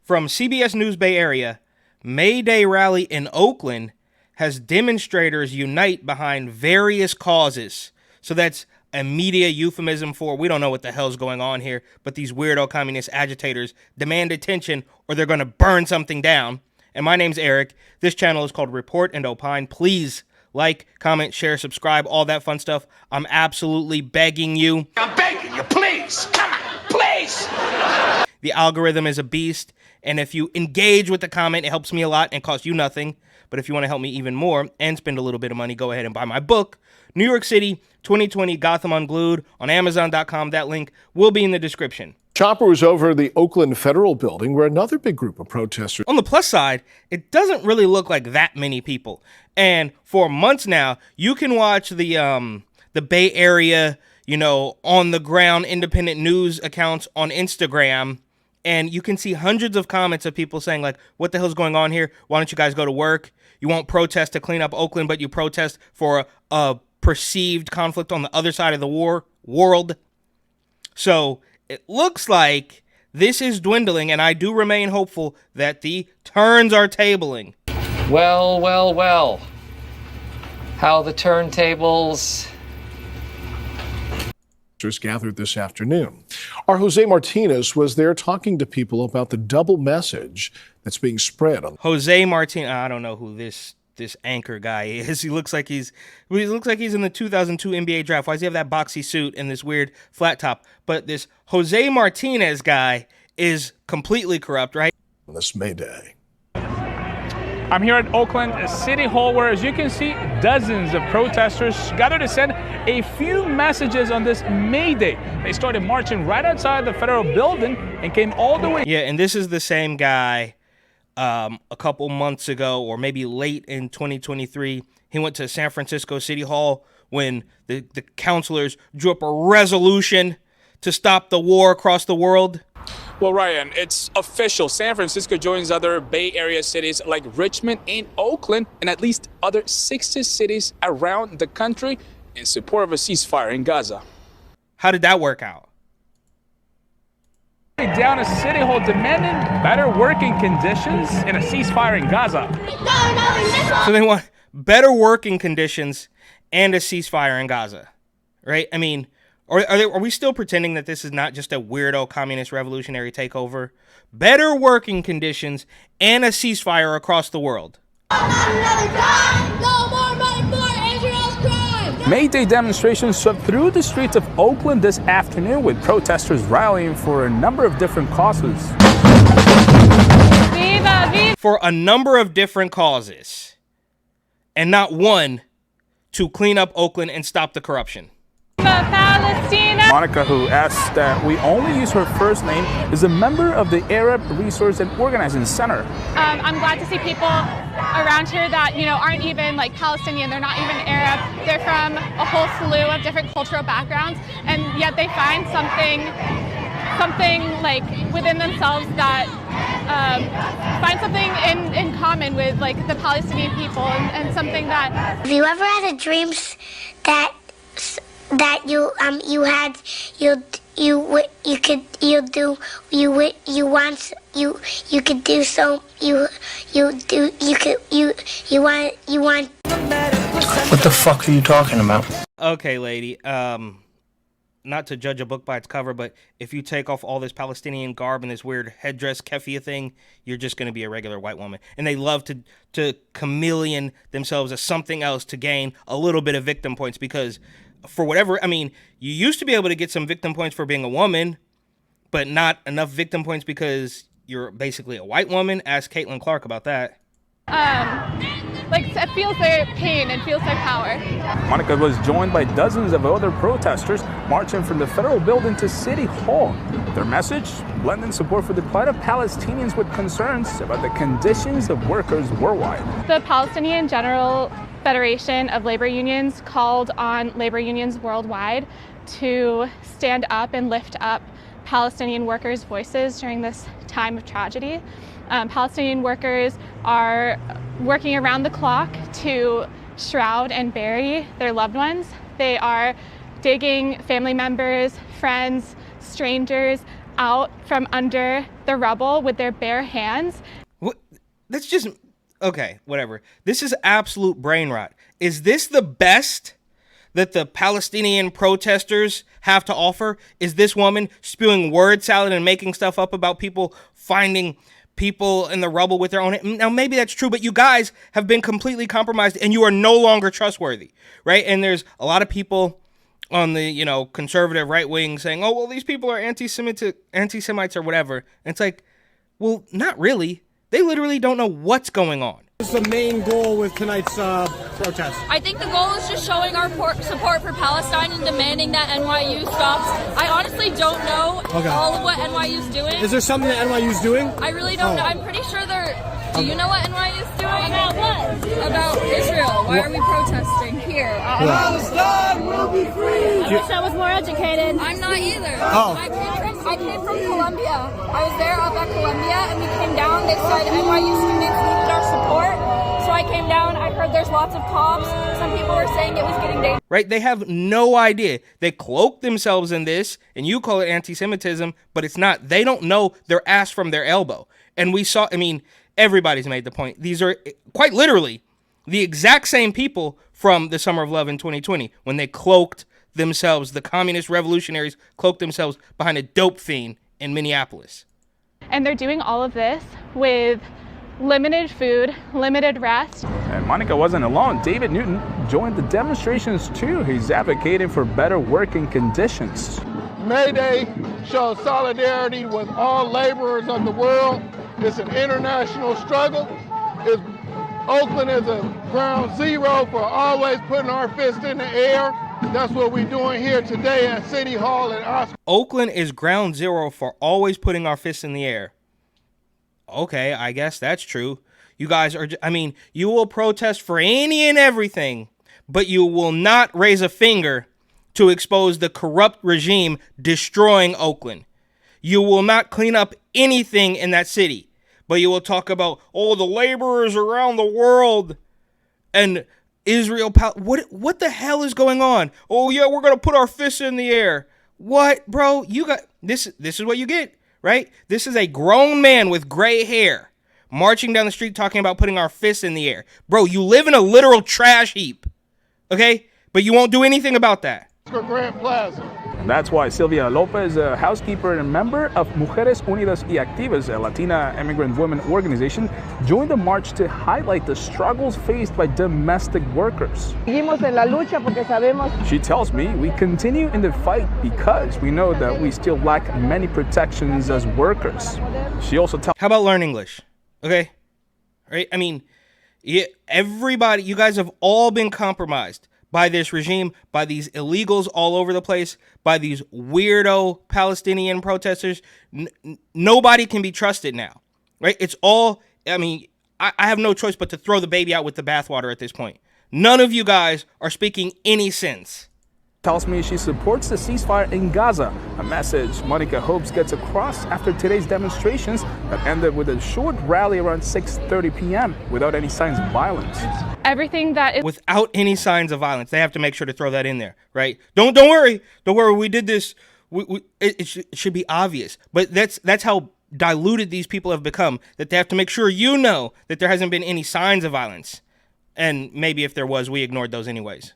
From CBS News Bay Area, May Day rally in Oakland has demonstrators unite behind various causes. So that's a media euphemism for we don't know what the hell's going on here, but these weirdo communist agitators demand attention or they're going to burn something down. And my name's Eric. This channel is called Report and Opine. Please like, comment, share, subscribe, all that fun stuff. I'm absolutely begging you. I'm begging you, please. Come on, please. The algorithm is a beast, and if you engage with the comment, it helps me a lot and costs you nothing. But if you want to help me even more and spend a little bit of money, go ahead and buy my book, New York City 2020 Gotham Unglued, on Amazon.com. That link will be in the description. Chopper was over the Oakland Federal Building where another big group of protesters. On the plus side, it doesn't really look like that many people. And for months now, you can watch the Bay Area, on the ground independent news accounts on Instagram, and you can see hundreds of comments of people saying like, what the hell's going on here? Why don't you guys go to work? You won't protest to clean up Oakland, but you protest for a perceived conflict on the other side of the world. So it looks like this is dwindling, and I do remain hopeful that the turns are tabling. Well, well, well. How the turntables gathered this afternoon. Our Jose Martinez was there talking to people about the double message that's being spread on. Jose Martinez, I don't know who this anchor guy is. He looks like he's in the 2002 NBA draft. Why does he have that boxy suit and this weird flat top? But this Jose Martinez guy is completely corrupt, right? On this May Day. I'm here at Oakland City Hall, where, as you can see, dozens of protesters gathered to send a few messages on this May Day. They started marching right outside the federal building and came all the way. Yeah, and this is the same guy a couple months ago, or maybe late in 2023. He went to San Francisco City Hall when the councilors drew up a resolution to stop the war across the world. Well, Ryan, it's official. San Francisco joins other Bay Area cities like Richmond and Oakland and at least other 60 cities around the country in support of a ceasefire in Gaza. How did that work out? Down at City Hall demanding better working conditions and a ceasefire in Gaza. So they want better working conditions and a ceasefire in Gaza, right? I mean, are we still pretending that this is not just a weirdo communist revolutionary takeover? Better working conditions and a ceasefire across the world. May Day demonstrations swept through the streets of Oakland this afternoon, with protesters rallying for a number of different causes. Viva, viva. For a number of different causes, and not one to clean up Oakland and stop the corruption. Monica, who asked that we only use her first name, is a member of the Arab Resource and Organizing Center. I'm glad to see people around here that, aren't even like Palestinian, they're not even Arab, they're from a whole slew of different cultural backgrounds, and yet they find something like within themselves that find something in common with like the Palestinian people, and something that. Have you ever had a dream that you want. What the fuck are you talking about? Okay, lady. Not to judge a book by its cover, but if you take off all this Palestinian garb and this weird headdress keffiyeh thing, you're just going to be a regular white woman. And they love to chameleon themselves as something else to gain a little bit of victim points, because for whatever, you used to be able to get some victim points for being a woman, but not enough victim points because you're basically a white woman. Ask Caitlin Clark about that. It feels their pain and feels their power. Monica was joined by dozens of other protesters marching from the federal building to City Hall. Their message, blending support for the plight of Palestinians with concerns about the conditions of workers worldwide. The Palestinian General Federation of Labor Unions called on labor unions worldwide to stand up and lift up Palestinian workers' voices during this time of tragedy. Palestinian workers are working around the clock to shroud and bury their loved ones. They are digging family members, friends, strangers out from under the rubble with their bare hands. What? That's just okay. Whatever. This is absolute brain rot. Is this the best that the Palestinian protesters have to offer? Is this woman spewing word salad and making stuff up about people finding people in the rubble with their own hand? Now, maybe that's true, but you guys have been completely compromised and you are no longer trustworthy, right? And there's a lot of people on the, conservative right wing saying, oh, well, these people are anti-Semites or whatever. And it's like, well, not really. They literally don't know what's going on. What's the main goal with tonight's protest? I think the goal is just showing our support for Palestine and demanding that NYU stops. I honestly don't know all of what NYU is doing. Is there something that NYU is doing? I really don't know. I'm pretty sure they're... Do you know what NYU is doing? About what? About Israel. Why are we protesting here? Palestine will be free! I wish I was more educated. I'm not either. I came from Columbia. I was there up at Columbia, and we came down. They said NYU students needed our support. So I came down. I heard there's lots of cops. Some people were saying it was getting dangerous. Right? They have no idea. They cloak themselves in this, and you call it anti-Semitism, but it's not. They don't know their ass from their elbow. And we saw, everybody's made the point. These are quite literally the exact same people from the Summer of Love in 2020 when they cloaked themselves, the communist revolutionaries cloaked themselves behind a dope fiend in Minneapolis. And they're doing all of this with limited food, limited rest. And Monica wasn't alone. David Newton joined the demonstrations too. He's advocating for better working conditions. May Day shows solidarity with all laborers of the world. It's an international struggle. Oakland is a ground zero for always putting our fist in the air. That's what we're doing here today at City Hall in Oscar. Oakland is ground zero for always putting our fists in the air. Okay, I guess that's true. You guys are, you will protest for any and everything, but you will not raise a finger to expose the corrupt regime destroying Oakland. You will not clean up anything in that city, but you will talk about, the laborers around the world and Israel. What the hell is going on? Oh yeah, we're gonna put our fists in the air. What, bro? You got this. This is what you get, right? This is a grown man with gray hair marching down the street talking about putting our fists in the air. Bro, you live in a literal trash heap, okay? But you won't do anything about that. Grand Plaza. And that's why Sylvia Lopez, a housekeeper and a member of Mujeres Unidas y Activas, a Latina immigrant women organization, joined the march to highlight the struggles faced by domestic workers. She tells me we continue in the fight because we know that we still lack many protections as workers. She also tells... How about learn English? Okay? Right? Everybody, you guys have all been compromised by this regime, by these illegals all over the place, by these weirdo Palestinian protesters. Nobody can be trusted now, right? It's all, I have no choice but to throw the baby out with the bathwater at this point. None of you guys are speaking any sense. Tells me she supports the ceasefire in Gaza, a message Monica hopes gets across after today's demonstrations that ended with a short rally around 6:30 p.m. without any signs of violence. Everything that is without any signs of violence. They have to make sure to throw that in there, right? Don't worry. We did this. It should be obvious, but that's how diluted these people have become. That they have to make sure you know that there hasn't been any signs of violence, and maybe if there was, we ignored those anyways.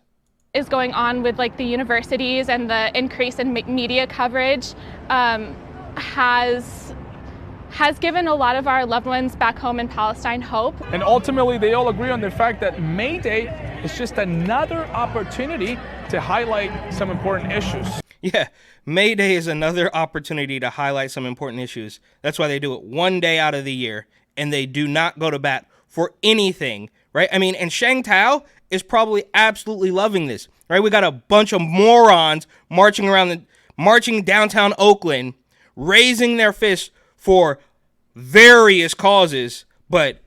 Is going on with the universities and the increase in media coverage has given a lot of our loved ones back home in Palestine hope. And ultimately, they all agree on the fact that May Day is just another opportunity to highlight some important issues. Yeah, May Day is another opportunity to highlight some important issues. That's why they do it one day out of the year, and they do not go to bat for anything, right? And Shang Tao is probably absolutely loving this, right? We got a bunch of morons marching downtown Oakland, raising their fists for various causes, but,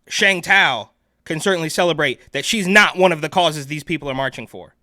Shang Tao can certainly celebrate that she's not one of the causes these people are marching for.